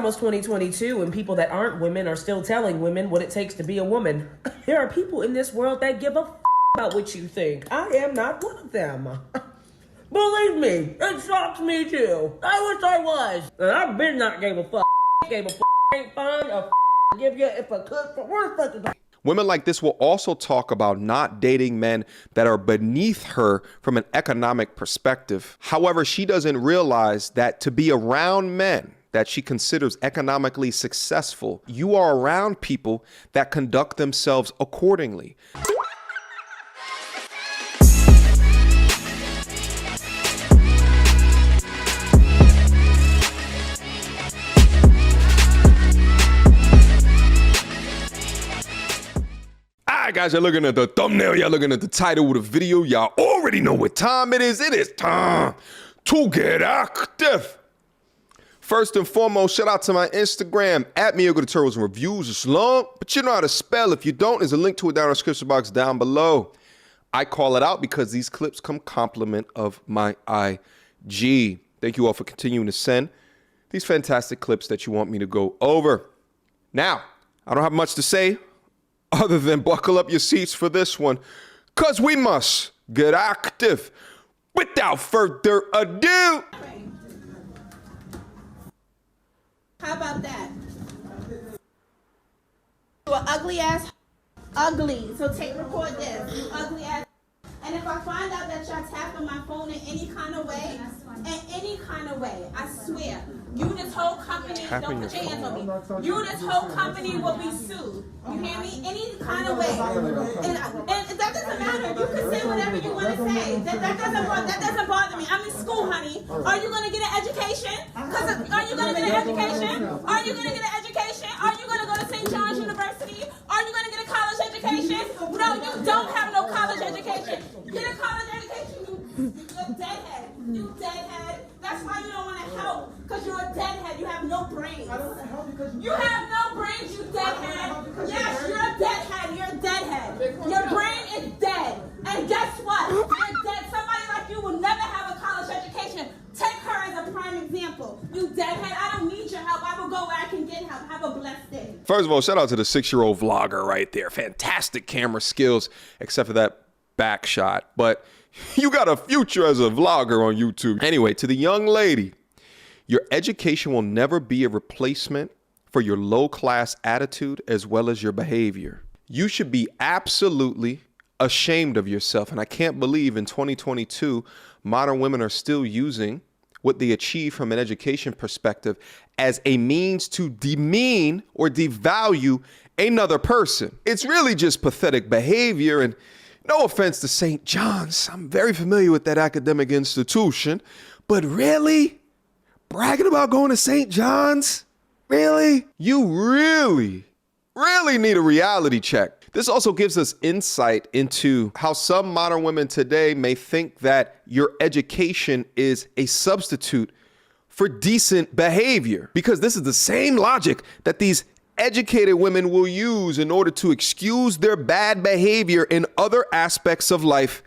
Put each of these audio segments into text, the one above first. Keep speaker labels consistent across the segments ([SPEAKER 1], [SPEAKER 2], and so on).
[SPEAKER 1] almost 2022 and people that aren't women are still telling women what it takes to be a woman. There are people in this world that give a about what you think. I am not one of them. Believe me, it shocks me too. I wish I was. And I've been not gave a fuck. Gave a fuck. Ain't fine. A give you if I could. But where the fuck is
[SPEAKER 2] Women like this will also talk about not dating men that are beneath her from an economic perspective. However, she doesn't realize that to be around men that she considers economically successful, you are around people that conduct themselves accordingly. Alright guys, you're looking at the thumbnail, y'all looking at the title of the video, y'all already know what time it is. It is time to get active. First and foremost, shout out to my Instagram, at Mediocre Tutorials and Reviews. It's long, but you know how to spell. If you don't, there's a link to it down in the description box down below. I call it out because these clips come compliment of my IG. Thank you all for continuing to send these fantastic clips that you want me to go over. Now, I don't have much to say other than buckle up your seats for this one, because we must get active. Without further ado.
[SPEAKER 3] How about that? You an ugly ass, ugly. So record this, you ugly ass. And if I find out that y'all tapping my phone in any kind of way, I swear, you this whole company, don't put your hands on me. You this whole company will be sued. You hear me? Any kind of way. And that doesn't matter. You can say whatever you want to say. That doesn't bother me. I'm in school, honey. Are you going to get an education? Are you going to get an education? Are you going to get an education? Are you going to go to St. John's University? Are you going to get a college education? No, you don't have no college education. Get a college education, you deadhead. You deadhead. That's why you don't want to help, because you're a deadhead. You have no brains. I don't want to help because you have no brains, you deadhead. Yes, you're a deadhead. You're a deadhead. Your brain is dead. And guess what? You're dead. Somebody like you will never have a college education. Take her as a prime example. You deadhead. I don't need your help. I will go where I can get help. Have a blessed day.
[SPEAKER 2] First of all, shout out to the 6-year-old vlogger right there. Fantastic camera skills, except for that back shot. But you got a future as a vlogger on YouTube. Anyway, to the young lady, your education will never be a replacement for your low-class attitude as well as your behavior. You should be absolutely ashamed of yourself. And I can't believe in 2022, modern women are still using what they achieve from an education perspective as a means to demean or devalue another person. It's really just pathetic behavior. And no offense to St. John's, I'm very familiar with that academic institution, but really? Bragging about going to St. John's? Really? You really need a reality check. This also gives us insight into how some modern women today may think that your education is a substitute for decent behavior, because this is the same logic that these educated women will use in order to excuse their bad behavior in other aspects of life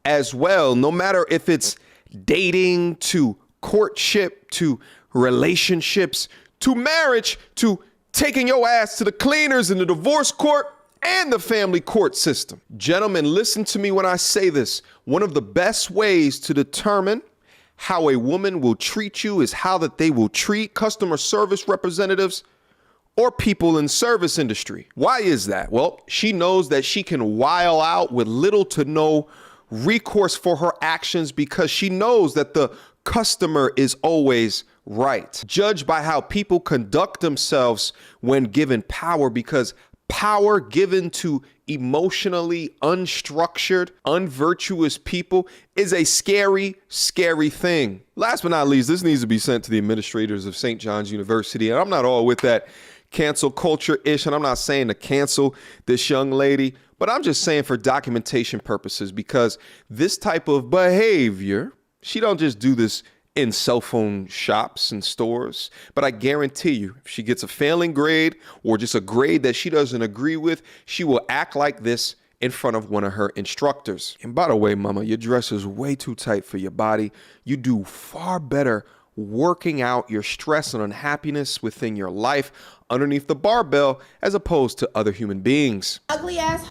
[SPEAKER 2] as well. No matter if it's dating, to courtship, to relationships, to marriage, to taking your ass to the cleaners in the divorce court and the family court system. Gentlemen, listen to me when I say this. One of the best ways to determine how a woman will treat you is how that they will treat customer service representatives or people in service industry. Why is that? Well, she knows that she can while out with little to no recourse for her actions because she knows that the customer is always right. Judged by how people conduct themselves when given power, because power given to emotionally unstructured, unvirtuous people is a scary, scary thing. Last but not least, this needs to be sent to the administrators of St. John's University. And I'm not all with that cancel culture-ish, and I'm not saying to cancel this young lady, but I'm just saying for documentation purposes, because this type of behavior, she don't just do this in cell phone shops and stores, but I guarantee you, if she gets a failing grade or just a grade that she doesn't agree with, she will act like this in front of one of her instructors. And by the way, mama, your dress is way too tight for your body. You do far better working out your stress and unhappiness within your life underneath the barbell as opposed to other human beings.
[SPEAKER 3] Ugly ass,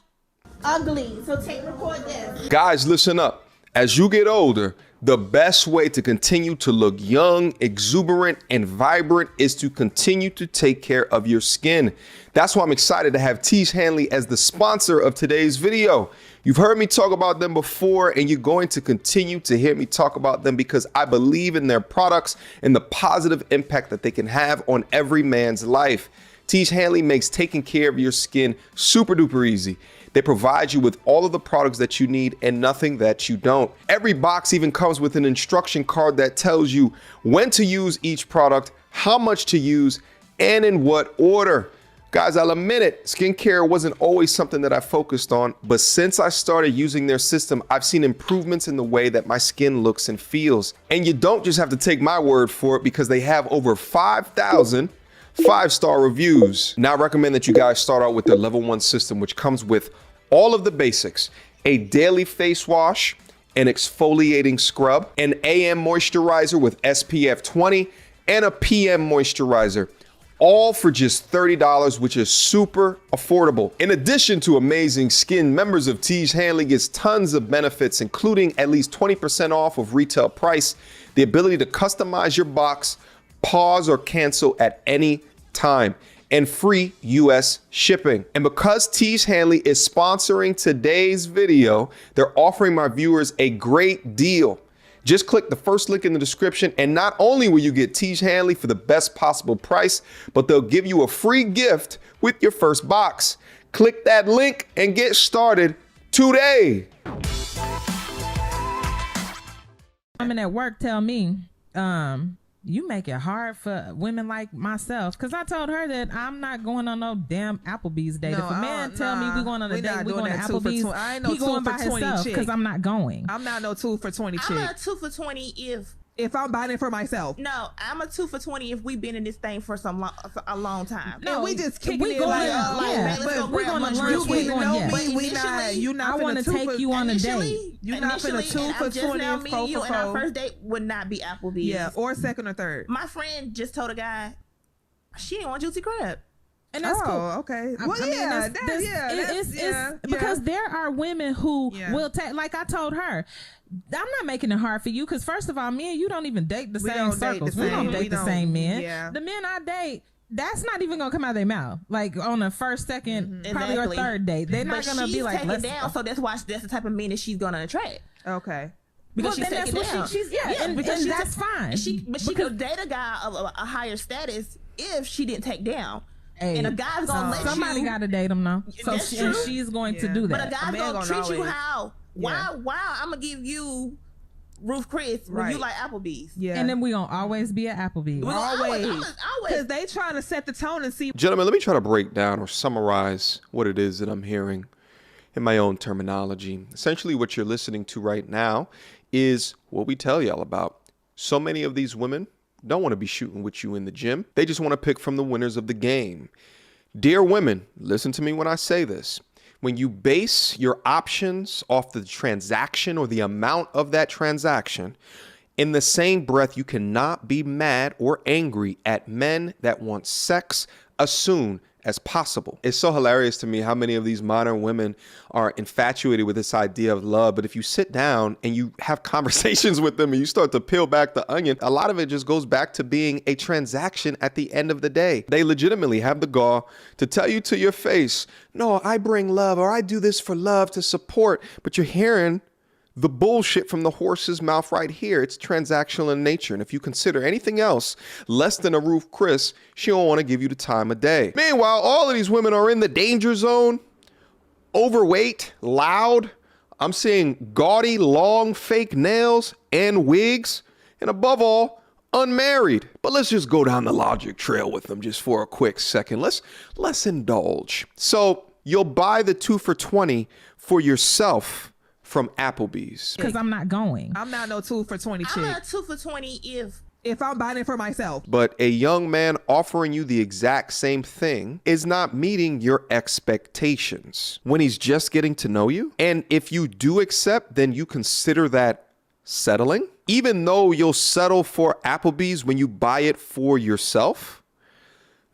[SPEAKER 3] ugly. So record this.
[SPEAKER 2] Guys, listen up. As you get older, the best way to continue to look young, exuberant, and vibrant is to continue to take care of your skin. That's why I'm excited to have Tiege Hanley as the sponsor of today's video. You've heard me talk about them before, and you're going to continue to hear me talk about them because I believe in their products and the positive impact that they can have on every man's life. Tiege Hanley makes taking care of your skin super duper easy. They provide you with all of the products that you need and nothing that you don't. Every box even comes with an instruction card that tells you when to use each product, how much to use, and in what order. Guys, I'll admit it, skincare wasn't always something that I focused on, but since I started using their system, I've seen improvements in the way that my skin looks and feels. And you don't just have to take my word for it because they have over 5,000 5-star reviews. Now I recommend that you guys start out with their level 1 system, which comes with all of the basics: a daily face wash, an exfoliating scrub, an AM moisturizer with SPF 20, and a PM moisturizer, all for just $30, which is super affordable. In addition to amazing skin, members of Tiege Hanley gets tons of benefits, including at least 20% off of retail price, the ability to customize your box, pause or cancel at any time, and free US shipping. And because Tiege Hanley is sponsoring today's video, they're offering my viewers a great deal. Just click the first link in the description, and not only will you get Tiege Hanley for the best possible price, but they'll give you a free gift with your first box. Click that link and get started today.
[SPEAKER 4] Women at work tell me, you make it hard for women like myself, because I told her that I'm not going on no damn Applebees date. If a man tell me we're going on a date, we're going to Applebees,
[SPEAKER 5] I ain't no
[SPEAKER 4] he going by himself because I'm not going.
[SPEAKER 5] I'm not no 2 for 20 chick.
[SPEAKER 6] I'm a 2 for 20
[SPEAKER 5] if I'm buying it for myself.
[SPEAKER 6] No, I'm a 2 for 20 if we've been in this thing for a long time.
[SPEAKER 5] No, we just kicking
[SPEAKER 4] we
[SPEAKER 5] it
[SPEAKER 4] going,
[SPEAKER 5] like,
[SPEAKER 4] yeah,
[SPEAKER 5] but
[SPEAKER 4] we're going to lunch.
[SPEAKER 5] you
[SPEAKER 4] We
[SPEAKER 5] get to
[SPEAKER 4] going,
[SPEAKER 5] know
[SPEAKER 4] yeah.
[SPEAKER 5] me. We not. You not.
[SPEAKER 4] I want to take you on a date.
[SPEAKER 5] You not finna 2 for 20 and 4
[SPEAKER 6] you
[SPEAKER 5] for
[SPEAKER 6] and our
[SPEAKER 5] 4.
[SPEAKER 6] first date would not be Applebee's.
[SPEAKER 5] Yeah, or second or third.
[SPEAKER 6] My friend just told a guy she didn't want juicy crab.
[SPEAKER 4] And that's cool.
[SPEAKER 5] Okay.
[SPEAKER 4] Well,
[SPEAKER 5] I mean,
[SPEAKER 4] it's because there are women who will take, like I told her, I'm not making it hard for you because first of all, me and you don't even date the same circles. We don't date the same men.
[SPEAKER 5] Yeah.
[SPEAKER 4] The men I date, that's not even gonna come out of their mouth. Like on the first, second, probably or third date, they're not gonna be like, let's
[SPEAKER 6] down. So that's why that's the type of men that she's gonna attract.
[SPEAKER 5] Okay.
[SPEAKER 6] Because
[SPEAKER 4] well,
[SPEAKER 6] she's taking down.
[SPEAKER 4] And that's fine.
[SPEAKER 6] But she could date a guy of a higher status if she didn't take down.
[SPEAKER 4] Hey,
[SPEAKER 6] and a guy's gonna let
[SPEAKER 4] somebody gotta date him now. So she's going to do that.
[SPEAKER 6] But a guy's gonna treat you how? Wow, I'm gonna give you Ruth Chris when you like Applebee's.
[SPEAKER 5] Yeah.
[SPEAKER 4] And then we gonna always be at Applebee's.
[SPEAKER 6] Always.
[SPEAKER 5] Because they trying to set the tone and see.
[SPEAKER 2] Gentlemen, let me try to break down or summarize what it is that I'm hearing in my own terminology. Essentially, what you're listening to right now is what we tell y'all about. So many of these women don't want to be shooting with you in the gym. They just want to pick from the winners of the game. Dear women, listen to me when I say this. When you base your options off the transaction or the amount of that transaction, in the same breath, you cannot be mad or angry at men that want sex as soon as possible. It's so hilarious to me how many of these modern women are infatuated with this idea of love. But if you sit down and you have conversations with them and you start to peel back the onion, a lot of it just goes back to being a transaction at the end of the day. They legitimately have the gall to tell you to your face, no, I bring love, or I do this for love to support. But you're hearing the bullshit from the horse's mouth right here. It's transactional in nature. And if you consider anything else less than a Ruth Chris, she don't want to give you the time of day. Meanwhile, all of these women are in the danger zone, overweight, loud. I'm seeing gaudy, long, fake nails and wigs. And above all, unmarried. But let's just go down the logic trail with them just for a quick second. Let's indulge. So you'll buy the 2 for 20 for yourself from Applebee's.
[SPEAKER 4] Because I'm not going.
[SPEAKER 5] I'm not no 2 for 20 chick.
[SPEAKER 6] I'm a 2 for 20
[SPEAKER 5] if I'm buying it for myself.
[SPEAKER 2] But a young man offering you the exact same thing is not meeting your expectations when he's just getting to know you. And if you do accept, then you consider that settling, even though you'll settle for Applebees when you buy it for yourself.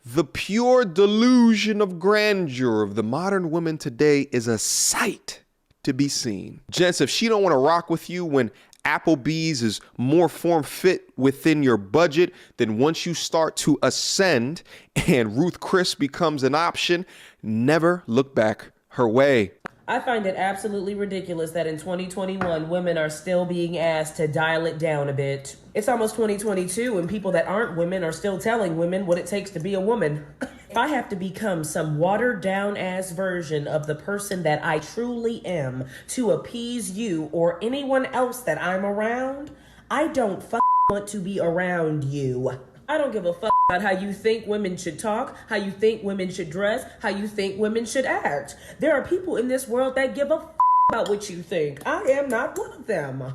[SPEAKER 2] The pure delusion of grandeur of the modern woman today is a sight to be seen. Gents, if she don't want to rock with you when Applebees is more form fit within your budget, then once you start to ascend and Ruth Chris becomes an option, never look back her way.
[SPEAKER 1] I find it absolutely ridiculous that in 2021, women are still being asked to dial it down a bit. It's almost 2022 and people that aren't women are still telling women what it takes to be a woman. If I have to become some watered down ass version of the person that I truly am to appease you or anyone else that I'm around, I don't want to be around you. I don't give a fuck about how you think women should talk, how you think women should dress, how you think women should act. There are people in this world that give a fuck about what you think. I am not one of them.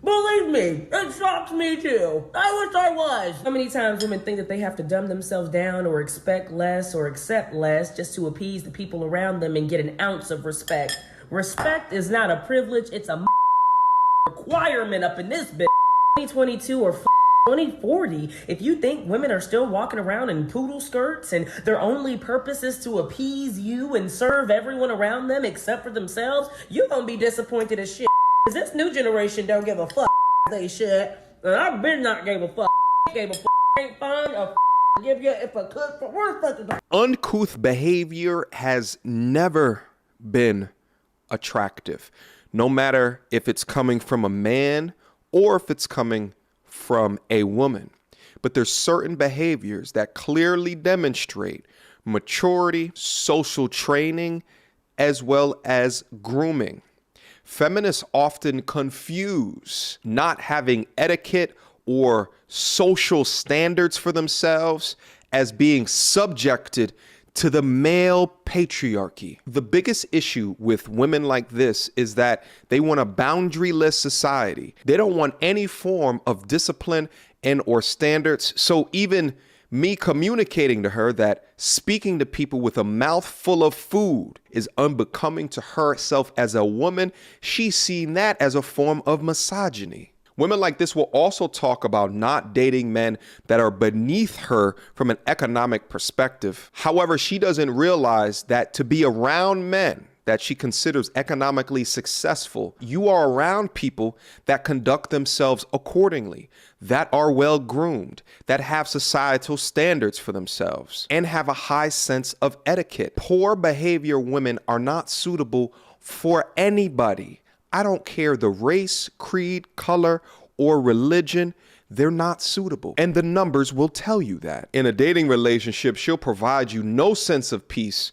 [SPEAKER 1] Believe me, it shocks me too. I wish I was. How many times women think that they have to dumb themselves down or expect less or accept less just to appease the people around them and get an ounce of respect? Respect is not a privilege, it's a requirement up in this bitch. 2022 or 2040, if you think women are still walking around in poodle skirts and their only purpose is to appease you and serve everyone around them except for themselves, you're gonna be disappointed as shit. Cause this new generation don't give a fuck they shit. And I've been not gave a fuck. Gave a fuck. Ain't fine a give you if I could for where the fuck.
[SPEAKER 2] Uncouth behavior has never been attractive, no matter if it's coming from a man or if it's coming from a woman. But there's certain behaviors that clearly demonstrate maturity, social training, as well as grooming. Feminists often confuse not having etiquette or social standards for themselves as being subjected to the male patriarchy. The biggest issue with women like this is that they want a boundaryless society. They don't want any form of discipline and or standards. So even me communicating to her that speaking to people with a mouth full of food is unbecoming to herself as a woman, she's seen that as a form of misogyny. Women like this will also talk about not dating men that are beneath her from an economic perspective. However, she doesn't realize that to be around men that she considers economically successful, you are around people that conduct themselves accordingly, that are well groomed, that have societal standards for themselves, and have a high sense of etiquette. Poor behavior women are not suitable for anybody. I don't care the race, creed, color, or religion. They're not suitable. And the numbers will tell you that. In a dating relationship, she'll provide you no sense of peace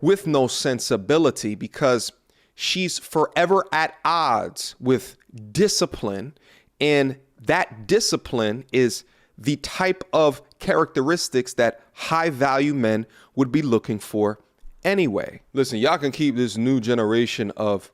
[SPEAKER 2] with no sensibility because she's forever at odds with discipline. And that discipline is the type of characteristics that high value men would be looking for anyway. Listen, y'all can keep this new generation of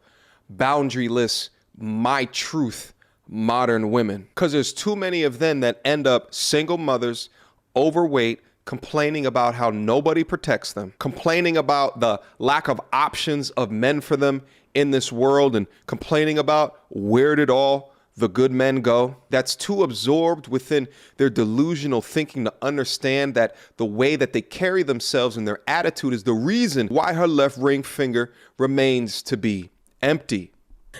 [SPEAKER 2] boundaryless, my truth, modern women, because there's too many of them that end up single mothers, overweight, complaining about how nobody protects them, complaining about the lack of options of men for them in this world, and complaining about where did all the good men go. That's too absorbed within their delusional thinking to understand that the way that they carry themselves and their attitude is the reason why her left ring finger remains to be empty.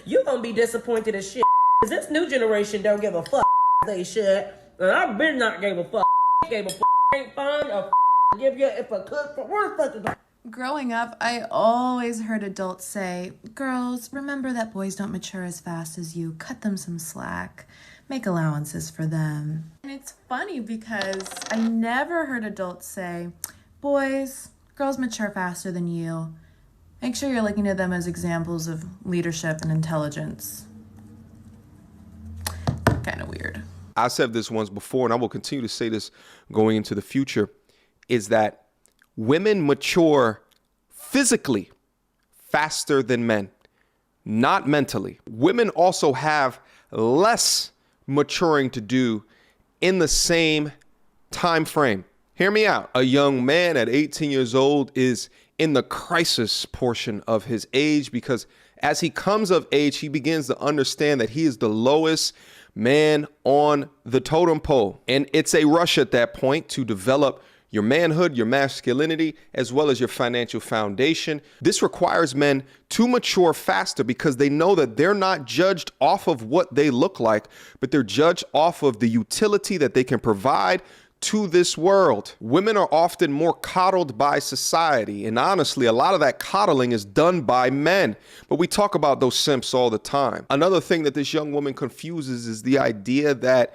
[SPEAKER 1] You're gonna be disappointed as shit. Cause this new generation don't give a fuck they shit. And I've been not gave a fuck. Gave a fuck. Ain't fine a give you if I could for where the fuck.
[SPEAKER 7] Growing up, I always heard adults say, girls, remember that boys don't mature as fast as you. Cut them some slack. Make allowances for them. And it's funny because I never heard adults say, boys, girls mature faster than you. Make sure you're looking at them as examples of leadership and intelligence. Kind of weird.
[SPEAKER 2] I said this once before, and I will continue to say this going into the future, is that women mature physically faster than men, not mentally. Women also have less maturing to do in the same time frame. Hear me out. A young man at 18 years old is in the crisis portion of his age because As he comes of age, he begins to understand that he is the lowest man on the totem pole. And it's a rush at that point to develop your manhood, your masculinity, as well as your financial foundation. This requires men to mature faster because they know that they're not judged off of what they look like, but they're judged off of the utility that they can provide to this world. Women are often more coddled by society, and honestly, a lot of that coddling is done by men, but we talk about those simps all the time. Another thing that this young woman confuses is the idea that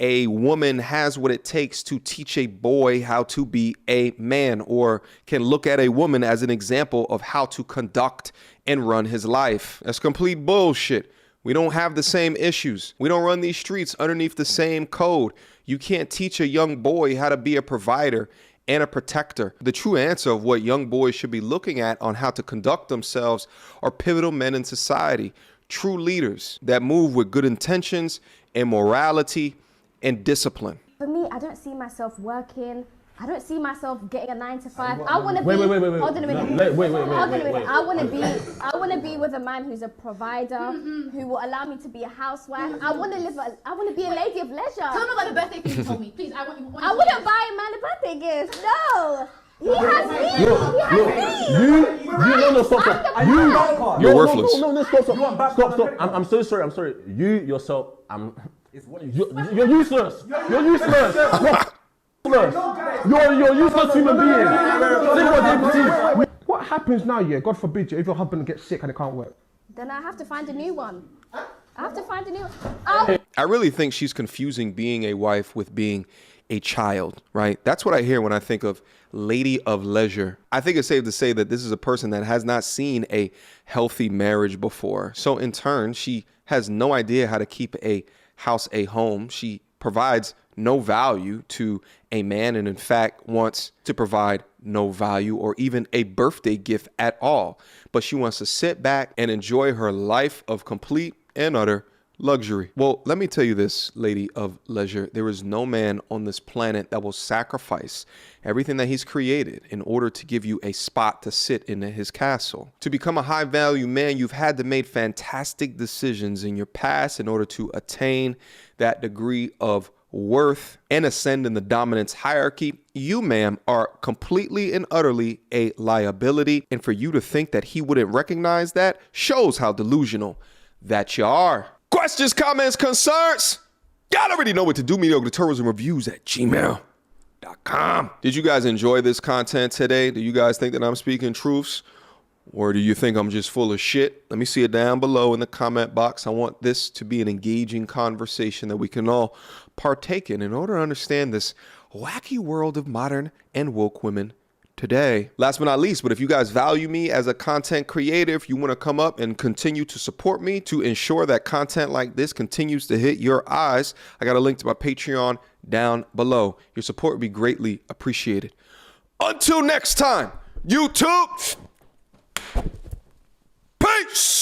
[SPEAKER 2] a woman has what it takes to teach a boy how to be a man, or can look at a woman as an example of how to conduct and run his life. That's complete bullshit. We don't have the same issues. We don't run these streets underneath the same code. You can't teach a young boy how to be a provider and a protector. The true answer of what young boys should be looking at on how to conduct themselves are pivotal men in society, true leaders that move with good intentions and morality and discipline.
[SPEAKER 8] For me, I don't see myself working. I don't see myself getting a 9 to 5. I want to be.
[SPEAKER 9] Wait.
[SPEAKER 8] Hold on a minute.
[SPEAKER 9] Wait.
[SPEAKER 8] Hold on a minute. I want to be with a man who's a provider, who will allow me to be a housewife. I want to live. I want to be a lady of leisure.
[SPEAKER 3] Tell me about the birthday gift you told me, please. I wouldn't
[SPEAKER 8] buy a man a birthday gift. No. He has me.
[SPEAKER 2] You're worthless.
[SPEAKER 9] No, stop. I'm so sorry. You yourself, you're useless. You're useless. You're useless human being. What happens now, yeah, God forbid, if your husband gets sick and it can't work?
[SPEAKER 8] Then I have to find a new one.
[SPEAKER 2] I really think she's confusing being a wife with being a child, right? That's what I hear when I think of lady of leisure. I think it's safe to say that this is a person that has not seen a healthy marriage before. So in turn, she has no idea how to keep a house a home. She provides no value to a man, and in fact wants to provide no value or even a birthday gift at all. But she wants to sit back and enjoy her life of complete and utter luxury. Well, let me tell you this, lady of leisure. There is no man on this planet that will sacrifice everything that he's created in order to give you a spot to sit in his castle. To become a high value man, you've had to make fantastic decisions in your past in order to attain that degree of worth and ascend in the dominance hierarchy. You, ma'am, are completely and utterly a liability. And for you to think that he wouldn't recognize that shows how delusional that you are. Questions, comments, concerns? Y'all already know what to do. Mediocre Tourism Reviews at gmail.com. Did you guys enjoy this content today? Do you guys think that I'm speaking truths? Or do you think I'm just full of shit? Let me see it down below in the comment box. I want this to be an engaging conversation that we can all partake in order to understand this wacky world of modern and woke women today. Last but not least, but if you guys value me as a content creator, if you want to come up and continue to support me to ensure that content like this continues to hit your eyes, I got a link to my Patreon down below. Your support would be greatly appreciated. Until next time, YouTube. Peace!